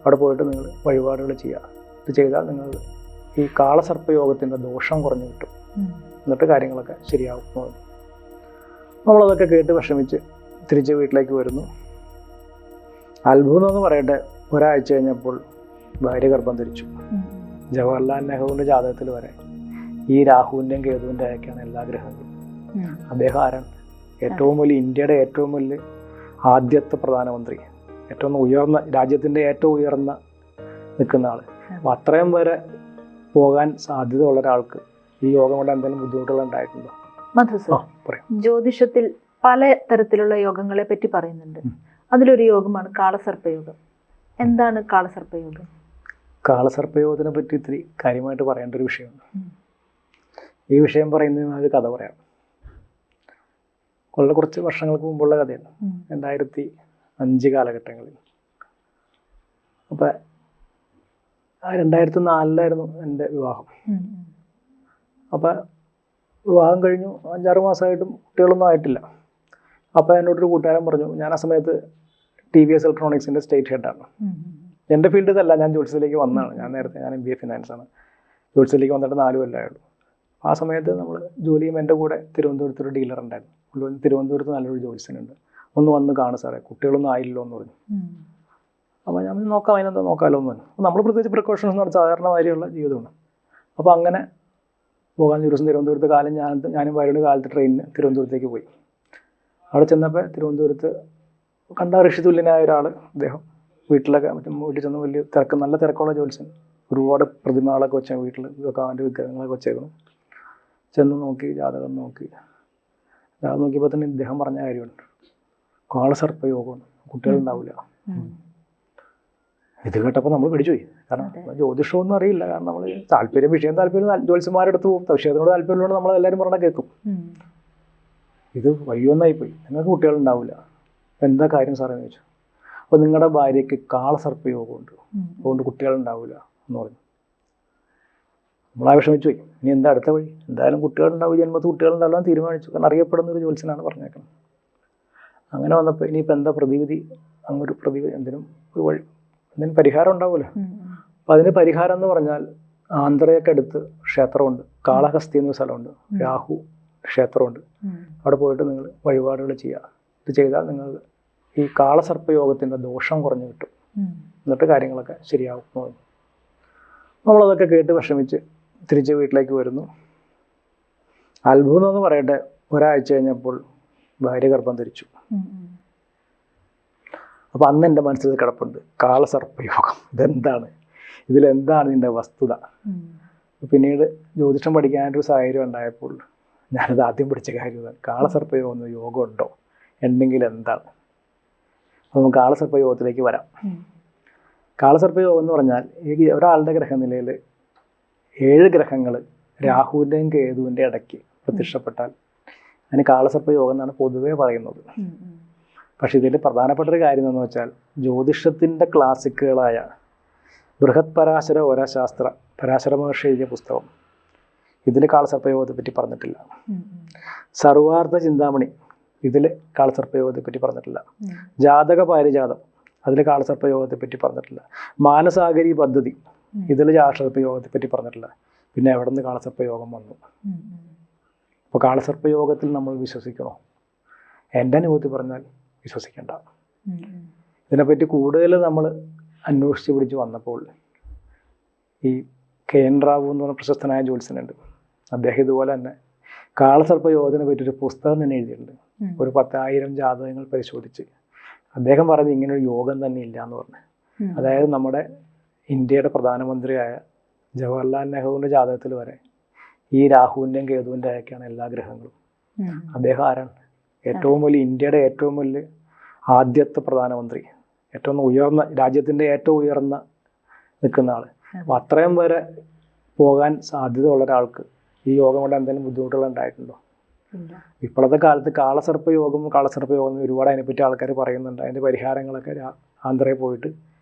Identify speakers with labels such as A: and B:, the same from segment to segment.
A: അവിടെ പോയിട്ട് നിങ്ങൾ വഴിപാടുകൾ ചെയ്യുക. ഇത് ചെയ്താൽ നിങ്ങൾ ഈ കാളസർപ്പയോഗത്തിൻ്റെ ദോഷം കുറഞ്ഞു കിട്ടും, എന്നിട്ട് കാര്യങ്ങളൊക്കെ ശരിയാവും. നമ്മളതൊക്കെ കേട്ട് വിഷമിച്ച് തിരിച്ച് വീട്ടിലേക്ക് വരുന്നു. അത്ഭുതം എന്ന് പറയട്ടെ, ഒരാഴ്ച കഴിഞ്ഞപ്പോൾ ഭാര്യ ഗർഭം ധരിച്ചു. ജവഹർലാൽ നെഹ്റുവിൻ്റെ ജാതകത്തിൽ വരെ ഈ രാഹുവിൻ്റെയും കേതുവിൻ്റെ ഒക്കെയാണ് എല്ലാ ഗ്രഹങ്ങളും. അദ്ദേഹം ആരാണ്? ഏറ്റവും വലിയ ഇന്ത്യയുടെ ഏറ്റവും വലിയ ആദ്യത്തെ പ്രധാനമന്ത്രി, ഏറ്റവും ഉയർന്ന രാജ്യത്തിൻ്റെ ഏറ്റവും ഉയർന്ന നിൽക്കുന്ന ആൾ. അപ്പം അത്രയും വരെ പോകാൻ സാധ്യത ഉള്ള ഒരാൾക്ക് ഈ യോഗം കൊണ്ട് എന്തെങ്കിലും ബുദ്ധിമുട്ടുകൾ ഉണ്ടായിട്ടുണ്ടോ?
B: മധു സർ, ജ്യോതിഷത്തിൽ പല തരത്തിലുള്ള യോഗങ്ങളെ പറ്റി പറയുന്നുണ്ട്. അതിലൊരു യോഗമാണ് കാളസർപ്പയോഗം. എന്താണ് കാളസർപ്പയോഗം?
A: കാളസർപ്പയോഗത്തിനെ പറ്റി ഇത്തിരി കാര്യമായിട്ട് പറയേണ്ട ഒരു വിഷയമുണ്ട്. ഈ വിഷയം പറയുന്നതിന് ഒരു കഥ പറയാം. കുറച്ച് വർഷങ്ങൾക്ക് മുമ്പുള്ള കഥയാണ്, 2005 കാലഘട്ടങ്ങളിൽ. അപ്പം 2004 എൻ്റെ വിവാഹം. അപ്പം വിവാഹം കഴിഞ്ഞു 5-6 മാസമായിട്ടും കുട്ടികളൊന്നും ആയിട്ടില്ല. അപ്പോൾ എന്നോടൊരു കൂട്ടുകാരൻ പറഞ്ഞു, ഞാൻ ആ സമയത്ത് TVS ഇലക്ട്രോണിക്സിൻ്റെ സ്റ്റേറ്റ് ഹെഡാണ്. എൻ്റെ ഫീൽഡ് ഇതല്ല, ഞാൻ ജ്യോത്സ്യത്തിലേക്ക് വന്നതാണ്. ഞാൻ MBA ഫിനാൻസ് ആണ്. ജ്യോത്സ്യത്തിലേക്ക് വന്നിട്ട് 4 കൊല്ലമായുള്ളൂ. ആ സമയത്ത് നമ്മൾ ജോലി ചെയ്യുമ്പോൾ എൻ്റെ കൂടെ തിരുവനന്തപുരത്തൊരു ഡീലർ ഉണ്ടായിരുന്നു. തിരുവനന്തപുരത്ത് നല്ലൊരു ജ്യോത്സ്യനുണ്ട്, ഒന്ന് വന്ന് കാണും സാറേ, കുട്ടികളൊന്നും ആയില്ലോ എന്ന് പറഞ്ഞു. അപ്പോൾ ഞാൻ നോക്കാം, അതിനെന്താ നോക്കാമല്ലോ എന്ന് പറഞ്ഞു. നമ്മൾ പ്രത്യേകിച്ച് പ്രിക്കോഷൻസ് എന്ന് പറഞ്ഞാൽ സാധാരണ മാതിരിയുള്ള ജീവിതമാണ്. അപ്പോൾ അങ്ങനെ പോകാൻ ഒരു ദിവസം തിരുവനന്തപുരത്ത് ഞാനും ഭാര്യയുടെ കാലത്ത് ട്രെയിനിന് തിരുവനന്തപുരത്തേക്ക് പോയി. അവിടെ ചെന്നപ്പോൾ തിരുവനന്തപുരത്ത് കണ്ട ഋഷിതുല്യനായ ഒരാൾ, അദ്ദേഹം വീട്ടിൽ ചെന്ന് വലിയ നല്ല തിരക്കുള്ള ജ്യോത്സ്യൻ, ഒരുപാട് പ്രതിമകളൊക്കെ വെച്ചാൽ വീട്ടിൽ ഭഗവാന്റെ വിഗ്രഹങ്ങളൊക്കെ വെച്ചേക്കണം. ചെന്ന് നോക്കി, ജാതകം നോക്കിയപ്പോൾ തന്നെ ഇദ്ദേഹം പറഞ്ഞ കാര്യമുണ്ട്, കാളസർപ്പയോഗമാണ്, കുട്ടികളുണ്ടാവില്ല. ഇത് കേട്ടപ്പോൾ നമ്മൾ പിടിച്ചുപോയി. കാരണം ജ്യോതിഷമൊന്നും അറിയില്ല. കാരണം നമ്മൾ വിഷയം താല്പര്യം ജ്യോത്സ്യന്മാരെടുത്ത് പോകും, വിഷയത്തിനോട് താല്പര്യമുള്ള നമ്മളെല്ലാവരും പറഞ്ഞാൽ കേൾക്കും. ഇത് വയ്യൊന്നായിപ്പോയി, നിങ്ങൾക്ക് കുട്ടികളുണ്ടാവില്ല. അപ്പം എന്താ കാര്യം സാറെന്ന് ചോദിച്ചു. അപ്പോൾ നിങ്ങളുടെ ഭാര്യയ്ക്ക് കാളസർപ്പയോഗമുണ്ട്, അതുകൊണ്ട് കുട്ടികളുണ്ടാവില്ല എന്ന് പറഞ്ഞു. നമ്മളാ വിഷമിച്ചു പോയി. ഇനി എന്താ അടുത്ത വഴി? എന്തായാലും കുട്ടികളുണ്ടാവും, ജന്മത്ത് കുട്ടികളുണ്ടാവില്ല എന്ന് തീരുമാനിച്ചു. കാരണം അറിയപ്പെടുന്ന ഒരു ജ്യോത്സ്യനാണ് പറഞ്ഞേക്കണം. അങ്ങനെ വന്നപ്പോൾ ഇനിയിപ്പോൾ എന്താ പ്രതിവിധി? അങ്ങൊരു പ്രതിവിധി, എന്തിനും ഒരു വഴി, എന്തിനും പരിഹാരം ഉണ്ടാവുമല്ലോ. അപ്പം അതിന് പരിഹാരം എന്ന് പറഞ്ഞാൽ ആന്ധ്രയൊക്കെ അടുത്ത് ക്ഷേത്രമുണ്ട്, കാളഹസ്തി എന്നൊരു സ്ഥലമുണ്ട്, രാഹു ക്ഷേത്രമുണ്ട്. അവിടെ പോയിട്ട് നിങ്ങൾ വഴിപാടുകൾ ചെയ്യുക. ഇത് ചെയ്താൽ നിങ്ങൾ ഈ കാളസർപ്പയോഗത്തിൻ്റെ ദോഷം കുറഞ്ഞു കിട്ടും, എന്നിട്ട് കാര്യങ്ങളൊക്കെ ശരിയാവും. നമ്മളതൊക്കെ കേട്ട് വിഷമിച്ച് തിരിച്ച് വീട്ടിലേക്ക് വരുന്നു. അത്ഭുതം എന്ന് പറയട്ടെ, ഒരാഴ്ച കഴിഞ്ഞപ്പോൾ ഭാര്യ ഗർഭം ധരിച്ചു. അപ്പം അന്ന് എൻ്റെ മനസ്സിൽ കിടപ്പുണ്ട്, കാളസർപ്പയോഗം ഇതെന്താണ്, ഇതിലെന്താണ് ഇതിൻ്റെ വസ്തുത. പിന്നീട് ജ്യോതിഷം പഠിക്കാനായിട്ടൊരു സാഹചര്യം ഉണ്ടായപ്പോൾ ഞാനത് ആദ്യം പഠിച്ച കാര്യം ഇതാണ്, കാളസർപ്പയോഗം എന്ന യോഗം ഉണ്ടോ, ഉണ്ടെങ്കിൽ എന്താണ്. അപ്പോൾ നമുക്ക് കാളസർപ്പയോഗത്തിലേക്ക് വരാം. കാളസർപ്പയോഗം എന്ന് പറഞ്ഞാൽ ഒരാളുടെ ഗ്രഹനിലയിൽ 7 ഗ്രഹങ്ങൾ രാഹുവിൻ്റെയും കേതുവിൻ്റെ ഇടയ്ക്ക് പ്രത്യക്ഷപ്പെട്ടാൽ അതിന് കാളസർപ്പയോഗം എന്നാണ് പൊതുവേ പറയുന്നത്. പക്ഷേ ഇതിൽ പ്രധാനപ്പെട്ട ഒരു കാര്യം എന്ന് വെച്ചാൽ, ജ്യോതിഷത്തിൻ്റെ ക്ലാസിക്കുകളായ ബൃഹത് പരാശര ഓരാശാസ്ത്ര, പരാശര മഹർഷി എഴുതിയ പുസ്തകം, ഇതിൽ കാളസർപ്പയോഗത്തെ പറ്റി പറഞ്ഞിട്ടില്ല. സർവാർത്ഥ ചിന്താമണി, ഇതിൽ കാളസർപ്പയോഗത്തെ പറ്റി പറഞ്ഞിട്ടില്ല. ജാതക പാരിജാതം, അതിൽ കാളസർപ്പയോഗത്തെ പറ്റി പറഞ്ഞിട്ടില്ല. മാനസാഗരി പദ്ധതി, ഇതിൽ കാളസർപ്പയോഗത്തെ പറ്റി പറഞ്ഞിട്ടില്ല. പിന്നെ എവിടെ നിന്ന് കാളസർപ്പയോഗം വന്നു? അപ്പോൾ കാളസർപ്പയോഗത്തിൽ നമ്മൾ വിശ്വസിക്കണോ? എൻ്റെ അനുഭവത്തിൽ പറഞ്ഞാൽ വിശ്വസിക്കേണ്ട. ഇതിനെപ്പറ്റി കൂടുതൽ നമ്മൾ അന്വേഷിച്ച് പിടിച്ച് വന്നപ്പോൾ ഈ KN റാവു എന്ന് പറഞ്ഞ പ്രശസ്തനായ ജ്യോത്സ്യനുണ്ട്. അദ്ദേഹം ഇതുപോലെ തന്നെ കാളസർപ്പയോഗത്തിനെ പറ്റിയൊരു പുസ്തകം തന്നെ എഴുതിയിട്ടുണ്ട്. ഒരു 10,000 ജാതകങ്ങൾ പരിശോധിച്ച് അദ്ദേഹം പറഞ്ഞ് ഇങ്ങനൊരു യോഗം തന്നെ ഇല്ല എന്ന് പറഞ്ഞു. അതായത് നമ്മുടെ ഇന്ത്യയുടെ പ്രധാനമന്ത്രിയായ ജവഹർലാൽ നെഹ്റുവിൻ്റെ ജാതകത്തിൽ വരെ ഈ രാഹുവിൻ്റെയും കേതുവിൻ്റെ ഒക്കെയാണ് എല്ലാ ഗ്രഹങ്ങളും. അദ്ദേഹം ആരാണ്? ഏറ്റവും വലിയ ഇന്ത്യയുടെ ഏറ്റവും വലിയ ആദ്യത്തെ പ്രധാനമന്ത്രി, ഏറ്റവും ഉയർന്ന രാജ്യത്തിൻ്റെ ഏറ്റവും ഉയർന്ന നിൽക്കുന്ന ആൾ. അപ്പം അത്രയും വരെ പോകാൻ സാധ്യത ഉള്ള ഒരാൾക്ക് ഈ യോഗം കൊണ്ട് എന്തെങ്കിലും ബുദ്ധിമുട്ടുകൾ ഉണ്ടായിട്ടുണ്ടോ? ഇപ്പോഴത്തെ കാലത്ത് കാളസർപ്പയോഗം ഒരുപാട് അതിനെപ്പറ്റി ആൾക്കാർ പറയുന്നുണ്ട്. അതിൻ്റെ പരിഹാരങ്ങളൊക്കെ ആന്ധ്രയിൽ പോയിട്ട്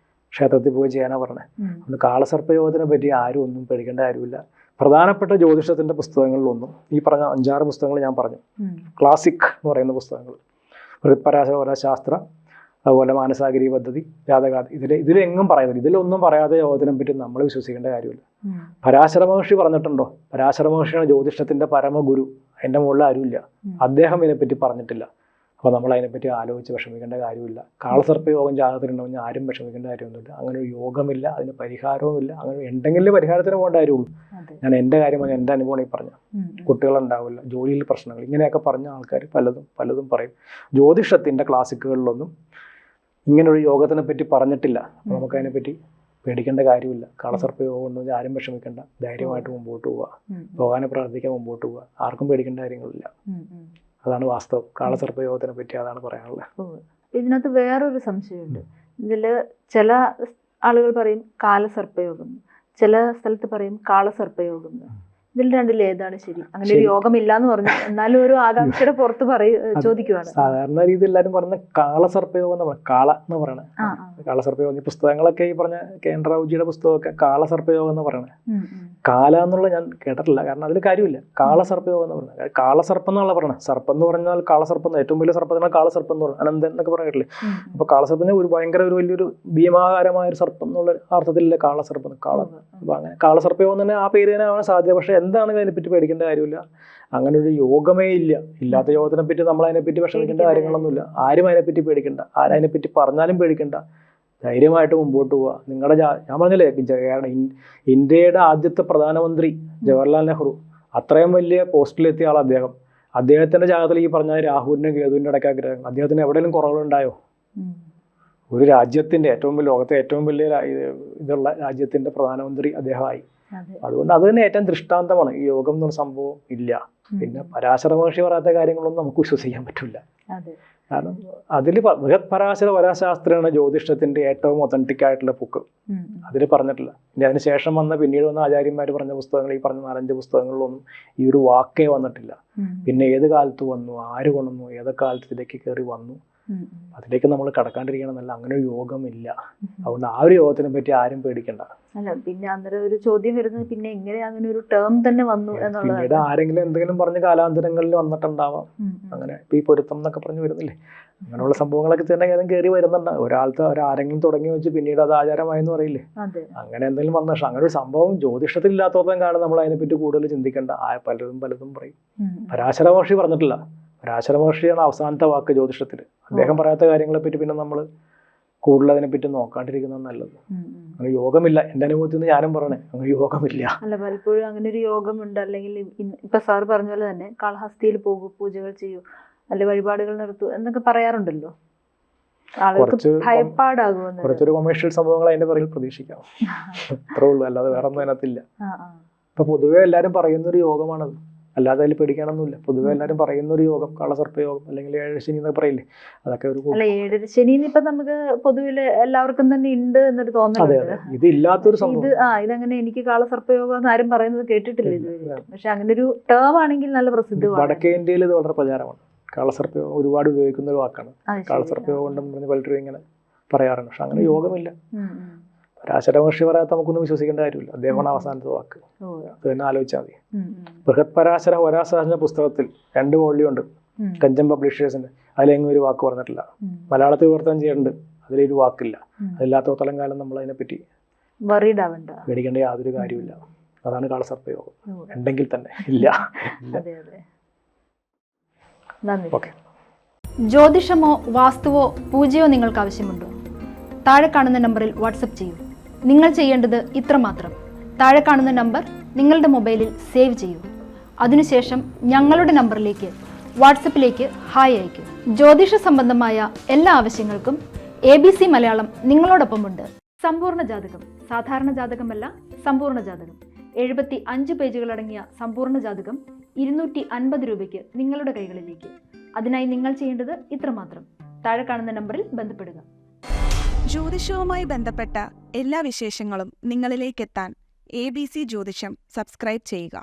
A: ക്ഷേത്രത്തിൽ പോയി ചെയ്യാനാണ് പറഞ്ഞത്. അതുകൊണ്ട് കാളസർപ്പയോഗത്തിനെ പറ്റി ആരും ഒന്നും പേടിക്കേണ്ട കാര്യമില്ല. പ്രധാനപ്പെട്ട ജ്യോതിഷത്തിൻ്റെ പുസ്തകങ്ങളിലൊന്നും ഈ പറഞ്ഞ 5-6 പുസ്തകങ്ങൾ ഞാൻ പറഞ്ഞു, ക്ലാസിക് എന്ന് പറയുന്ന പുസ്തകങ്ങൾ, ബൃഹത് പരാശര ശാസ്ത്ര, അതുപോലെ മാനസാഗിരി പദ്ധതി, ജാതകാതി, ഇതിലെങ്ങും പറയുന്നില്ല. ഇതിലൊന്നും പറയാതെ യോഗത്തിനെ പറ്റി നമ്മൾ വിശ്വസിക്കേണ്ട കാര്യമില്ല. പരാശര മഹർഷി പറഞ്ഞിട്ടുണ്ടോ? പരാശര മഹർഷിയാണ് ജ്യോതിഷത്തിന്റെ പരമഗുരു. അതിൻ്റെ മുകളിൽ ആരുമില്ല. അദ്ദേഹം ഇതിനെപ്പറ്റി പറഞ്ഞിട്ടില്ല. അപ്പോൾ നമ്മൾ അതിനെപ്പറ്റി ആലോചിച്ച് വിഷമിക്കേണ്ട കാര്യമില്ല. കാളസർപ്പയോഗം ജാതകത്തിലുണ്ടെന്ന് ആരും വിഷമിക്കേണ്ട കാര്യമൊന്നുമില്ല. അങ്ങനെ ഒരു യോഗമില്ല, അതിന് പരിഹാരവുമില്ല. അങ്ങനെ ഉണ്ടെങ്കിൽ പരിഹാരത്തിന് പോകേണ്ട കാര്യമുള്ളൂ. ഞാൻ എൻ്റെ കാര്യം പറഞ്ഞാൽ എൻ്റെ അനുഭവം ഈ പറഞ്ഞ കുട്ടികളുണ്ടാവില്ല, ജോലിയിൽ പ്രശ്നങ്ങൾ, ഇങ്ങനെയൊക്കെ പറഞ്ഞ ആൾക്കാർ പലതും പറയും. ജ്യോതിഷത്തിൻ്റെ ക്ലാസിക്കുകളിലൊന്നും ഇങ്ങനൊരു യോഗത്തിനെ പറ്റി പറഞ്ഞിട്ടില്ല. അപ്പോൾ നമുക്കതിനെപ്പറ്റി പേടിക്കേണ്ട കാര്യമില്ല. കാളസർപ്പയോഗം ഉണ്ടെന്ന് ആരും വിഷമിക്കേണ്ട. ധൈര്യമായിട്ട് മുമ്പോട്ട് പോവുക, ഭഗവാനെ പ്രാർത്ഥിക്കാൻ മുമ്പോട്ട് പോവുക. ആർക്കും പേടിക്കേണ്ട കാര്യങ്ങളില്ല. അതാണ് വാസ്തവം. കാളസർപ്പയോഗത്തിനെ പറ്റി അതാണ് പറയാനുള്ളത്.
B: ഇതിനകത്ത് വേറൊരു സംശയമുണ്ട്. ഇതില് ചില ആളുകൾ പറയും കാലസർപ്പയോഗം, ചില സ്ഥലത്ത് പറയും കാളസർപ്പയോഗം. ഇതിൽ രണ്ടിൽ ഏതാണ് ശരി? അങ്ങനെ ഒരു യോഗമില്ല എന്ന് പറഞ്ഞു, എന്നാലും ഒരു ആകാംക്ഷയുടെ പുറത്ത് ചോദിക്കുവാണ്.
A: സാധാരണ രീതി എല്ലാവരും പറയുന്ന കാളസർപ്പയോഗം എന്ന് പറയുന്നത്, കാള എന്ന് പറയണത്. കാളസർപ്പയോഗം ഈ പുസ്തകങ്ങളൊക്കെ ഈ പറഞ്ഞ കേന്ദ്ര റൗജിയുടെ പുസ്തകമൊക്കെ കാളസർപ്പയോഗം എന്ന് പറയണത്. കാല എന്നുള്ള ഞാൻ കേട്ടിട്ടില്ല, കാരണം അതിൽ കാര്യമില്ല. കാളസർപ്പയോഗം എന്ന് പറയുന്നത് കാളസർപ്പം എന്നുള്ള പറയണത്. സർപ്പം എന്ന് പറഞ്ഞാൽ കാളസർപ്പം, ഏറ്റവും വലിയ സർപ്പത്തിനാണ് കാളസർപ്പം എന്ന് പറയുന്നത്. അനന്തൻ എന്നൊക്കെ പറഞ്ഞിട്ടില്ലേ? അപ്പൊ കാളസർപ്പത്തിന് ഒരു ഭയങ്കര ഒരു വലിയൊരു ഭീമാകാരമായ ഒരു സർപ്പം എന്നുള്ള അർത്ഥത്തിലല്ലേ കാളസർപ്പം, കാള. അപ്പൊ അങ്ങനെ കാളസർപ്പയോഗം തന്നെ ആ പേര് തന്നെ ആവാൻ സാധ്യത. പക്ഷെ എന്താണ് അതിനെപ്പറ്റി പേടിക്കേണ്ട കാര്യമില്ല. അങ്ങനെ ഒരു യോഗമേ ഇല്ല. ഇല്ലാത്ത യോഗത്തിനെ പറ്റി നമ്മൾ അതിനെപ്പറ്റി വിഷമിക്കേണ്ട കാര്യങ്ങളൊന്നുമില്ല. ആരും അതിനെപ്പറ്റി പേടിക്കണ്ട. ആരതിനെപ്പറ്റി പറഞ്ഞാലും പേടിക്കണ്ട. ധൈര്യമായിട്ട് മുമ്പോട്ട് പോവുക. നിങ്ങളുടെ ഞാൻ പറഞ്ഞില്ലേ, ഇന്ത്യയുടെ ആദ്യത്തെ പ്രധാനമന്ത്രി ജവഹർലാൽ നെഹ്റു, അത്രയും വലിയ പോസ്റ്റിലെത്തിയ ആൾ അദ്ദേഹം. അദ്ദേഹത്തിന്റെ ജാതകത്തിൽ ഈ പറഞ്ഞ രാഹുവിന്റെ കേതുവിന്റെ ഇടയ്ക്ക് ഗ്രഹങ്ങൾ, അദ്ദേഹത്തിന് എവിടെയെങ്കിലും കുറവുകളുണ്ടായോ? ഒരു രാജ്യത്തിന്റെ ലോകത്തെ ഏറ്റവും വലിയ ഇതുള്ള രാജ്യത്തിന്റെ പ്രധാനമന്ത്രി അദ്ദേഹമായി. അതുകൊണ്ട് അത് തന്നെ ഏറ്റവും ദൃഷ്ടാന്തമാണ്. ഈ യോഗം എന്നൊരു സംഭവം ഇല്ല. പിന്നെ പരാശര മഹർഷി പറയാത്ത കാര്യങ്ങളൊന്നും നമുക്ക് വിശ്വസിക്കാൻ പറ്റില്ല. കാരണം അതിൽ ബൃഹത് പരാശര വരാശാസ്ത്രമാണ് ജ്യോതിഷത്തിന്റെ ഏറ്റവും ഒതന്റിക് ആയിട്ടുള്ള ബുക്ക്. അതിൽ പറഞ്ഞിട്ടില്ല. ഇനി അതിനുശേഷം പിന്നീട് വന്ന ആചാര്യന്മാർ പറഞ്ഞ പുസ്തകങ്ങൾ, ഈ പറഞ്ഞ 4-5 പുസ്തകങ്ങളിലൊന്നും ഈ ഒരു വാക്കേ വന്നിട്ടില്ല. പിന്നെ ഏത് കാലത്ത് വന്നു, ആര് കൊണ്ടുവന്നു, ഏതൊക്കെ കാലത്ത് ഇതിലേക്ക് കയറി വന്നു, അതിലേക്ക് നമ്മൾ കടക്കാണ്ടിരിക്കണമെന്നല്ല. അങ്ങനെ ഒരു യോഗമില്ല. അതുകൊണ്ട് ആ ഒരു യോഗത്തിനെ പറ്റി ആരും പേടിക്കണ്ട.
B: അല്ല, പിന്നെ അന്നേരം ഒരു ചോദ്യം വരുന്നത്, പിന്നെ എങ്ങനെ അങ്ങനെ ഒരു ടേം തന്നെ വന്നു എന്നുള്ളത്.
A: പിന്നീട് ആരെങ്കിലും എന്തെങ്കിലും പറഞ്ഞ് കാലാന്തരങ്ങളിൽ വന്നിട്ടുണ്ടാവാം. അങ്ങനെ ഇപ്പൊ ഈ പൊരുത്തം എന്നൊക്കെ പറഞ്ഞു വരുന്നില്ലേ, അങ്ങനെയുള്ള സംഭവങ്ങളൊക്കെ തന്നെ ഏതും കയറി വരുന്നുണ്ടാവും. ഒരാരെങ്കിലും തുടങ്ങി വെച്ച് പിന്നീട് അത് ആചാരമായെന്ന് പറയില്ലേ, അങ്ങനെ എന്തെങ്കിലും വന്ന. പക്ഷെ അങ്ങനെ ഒരു സംഭവം ജ്യോതിഷത്തിൽ ഇല്ലാത്തതും കാരണം നമ്മൾ അതിനെപ്പറ്റി കൂടുതൽ ചിന്തിക്കേണ്ട. പലതും പറയും. പരാശര മഹർഷി പറഞ്ഞിട്ടില്ല. പരാശര മഹർഷിയാണ് അവസാനത്തെ വാക്ക് ജ്യോതിഷത്തിൽ. അദ്ദേഹം പറയാത്ത കാര്യങ്ങളെ പറ്റി പിന്നെ നമ്മൾ കൂടുതൽ അതിനെപ്പറ്റി നോക്കാണ്ടിരിക്കുന്നത് നല്ലത്. അങ്ങനെ യോഗമില്ല. എന്റെ അനുഭവത്തിൽ നിന്ന് ഞാനും പറയണേ, അങ്ങനെ യോഗമില്ല.
B: അല്ല, പലപ്പോഴും അങ്ങനെ ഒരു യോഗമുണ്ട്. അല്ലെങ്കിൽ ഇപ്പൊ സാർ പറഞ്ഞ പോലെ തന്നെ കാളഹസ്തിയിൽ പോകൂ, പൂജകൾ ചെയ്യൂ, അല്ലെ വഴിപാടുകൾ നടത്തൂ എന്നൊക്കെ പറയാറുണ്ടല്ലോ. ആളുകൾക്ക് ഭയപ്പാടാകുമെന്ന്.
A: കുറച്ചൊരു കൊമേഴ്ഷ്യൽ സംഭവങ്ങൾ അതിന്റെ പിറകിൽ പ്രതീക്ഷിക്കാം. അത്രേ ഉള്ളൂ, അല്ലാതെ വേറെ ഒന്നും അതിനകത്തില്ല. ഇപ്പൊ പൊതുവെ എല്ലാരും പറയുന്നൊരു യോഗമാണത്. അല്ലാതെ അതിൽ പേടിക്കാനൊന്നുമില്ല. പൊതുവെ എല്ലാവരും പറയുന്ന ഒരു യോഗം കാളസർപ്പയോഗം, അല്ലെങ്കിൽ ഏഴരശനി എന്നൊക്കെ പറയില്ലേ, അതൊക്കെ ഒരു.
B: അല്ല, ഏഴരശനി ഇപ്പൊ നമുക്ക് പൊതുവില് എല്ലാവർക്കും തന്നെ ഉണ്ട് എന്നൊരു തോന്നലുണ്ട്.
A: ഇത് ഇല്ലാത്തൊരു സംഭവം.
B: ഇതങ്ങനെ എനിക്ക് കാളസർപ്പയോഗം എന്ന് ആരും പറയുന്നത് കേട്ടിട്ടില്ല ഇതുവരെ. പക്ഷെ അങ്ങനെ ഒരു ടേം ആണെങ്കിൽ നല്ല പ്രസിദ്ധമാണ്.
A: വടക്കേ ഇന്ത്യയിൽ ഇത് വളരെ പ്രചാരമാണ്. കാളസർപ്പയോഗം ഒരുപാട് ഉപയോഗിക്കുന്ന ഒരു വാക്കാണ്. കാളസർപ്പയോഗം ഉണ്ടെന്ന് പറഞ്ഞ് പലരും ഇങ്ങനെ പറയാറുണ്ട്. പക്ഷെ അങ്ങനെ യോഗമില്ല. പരാശര മഹർഷി പറയാത്ത നമുക്കൊന്നും വിശ്വസിക്കേണ്ട കാര്യമില്ല. അദ്ദേഹമാണ് അവസാനത്തെ വാക്ക്. അത് തന്നെ ആലോചിച്ചാൽ മതി. ബൃഹത് പരാശര വരാശാസ്ത്ര പുസ്തകത്തിൽ 2 വോള്യം ഉണ്ട്, കഞ്ചൻ പബ്ലിഷേഴ്സിന്റെ. അതിലെങ്ങും ഒരു വാക്ക് പറഞ്ഞിട്ടില്ല. മലയാളത്തിൽ വിവർത്തനം ചെയ്യുന്നുണ്ട്, അതിലൊരു വാക്കില്ല. അതില്ലാത്തോളം കാലം നമ്മൾ അതിനെപ്പറ്റി പേടിക്കേണ്ട യാതൊരു കാര്യമില്ല. അതാണ് കാളസർപ്പയോഗം. ഉണ്ടെങ്കിൽ തന്നെ ഇല്ല. ഓക്കെ.
C: ജ്യോതിഷമോ വാസ്തുവോ പൂജയോ നിങ്ങൾക്ക് ആവശ്യമുണ്ടോ? താഴെ കാണുന്ന നമ്പറിൽ വാട്സപ്പ് ചെയ്യൂ. നിങ്ങൾ ചെയ്യേണ്ടത് ഇത്രമാത്രം. താഴെ കാണുന്ന നമ്പർ നിങ്ങളുടെ മൊബൈലിൽ സേവ് ചെയ്യൂ. അതിനുശേഷം ഞങ്ങളുടെ നമ്പറിലേക്ക് വാട്സപ്പിലേക്ക് ഹായ് അയക്കൂ. ജ്യോതിഷ സംബന്ധമായ എല്ലാ ആവശ്യങ്ങൾക്കും ABC മലയാളം നിങ്ങളോടൊപ്പമുണ്ട്. സമ്പൂർണ്ണ ജാതകം, സാധാരണ ജാതകമല്ല, സമ്പൂർണ്ണ ജാതകം. 75 പേജുകളടങ്ങിയ സമ്പൂർണ്ണ ജാതകം 250 രൂപയ്ക്ക് നിങ്ങളുടെ കൈകളിലേക്ക്. അതിനായി നിങ്ങൾ ചെയ്യേണ്ടത് ഇത്രമാത്രം. താഴെ കാണുന്ന നമ്പറിൽ ബന്ധപ്പെടുക.
D: ജ്യോതിഷവുമായി ബന്ധപ്പെട്ട എല്ലാ വിശേഷങ്ങളും നിങ്ങളിലേക്കെത്താൻ ABC ജ്യോതിഷം സബ്സ്ക്രൈബ് ചെയ്യുക.